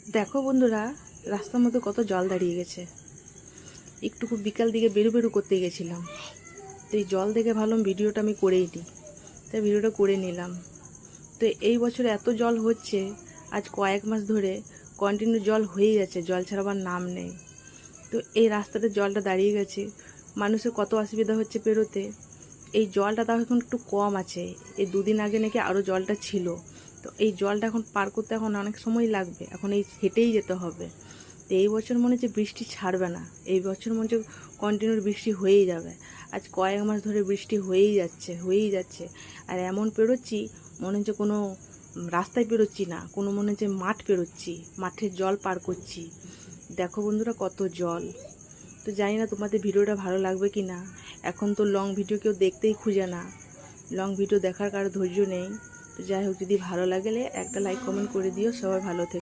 দেখো বন্ধুরা, রাস্তার মধ্যে কত জল দাঁড়িয়ে গেছে। একটুকু বিকাল দিকে বেরু করতে গেছিলাম, তো এই জল দেখে ভাবলাম ভিডিওটা আমি করেই নিই। তাই ভিডিওটা করে নিলাম। তো এই বছর এত জল হচ্ছে, আজ কয়েক মাস ধরে কন্টিনিউ জল হয়েই যাচ্ছে, জল ছাড়াবার নাম নেই। তো এই রাস্তাতে জলটা দাঁড়িয়ে গেছে, মানুষের কত অসুবিধা হচ্ছে পেরোতে। এই জলটা তাও এখন একটু কম আছে, এই দুদিন আগে নাকি আরও জলটা ছিল। তো এই জলটা এখন পার করতে এখন অনেক সময় লাগবে, এখন এই হেঁটেই যেতে হবে। তো এই বছর মনে হচ্ছে বৃষ্টি ছাড়বে না, এই বছর মনে হচ্ছে কন্টিনিউ বৃষ্টি হয়েই যাবে। আজ কয়েক মাস ধরে বৃষ্টি হয়েই যাচ্ছে। আর এমন পেরোচ্ছি মনে হচ্ছে কোনো রাস্তায় পেরোচ্ছি না, কোনো মনে হচ্ছে মাঠ পেরোচ্ছি, মাঠের জল পার করছি। দেখো বন্ধুরা কত জল। তো জানি না তোমাদের ভিডিওটা ভালো লাগবে কি না। এখন তো লং ভিডিও কেউ দেখতেই খুঁজে না, লং ভিডিও দেখার কারো ধৈর্য নেই। তো যাই হোক, যদি ভালো লাগলে একটা লাইক কমেন্ট করে দিও। সবাই ভালো থেকো।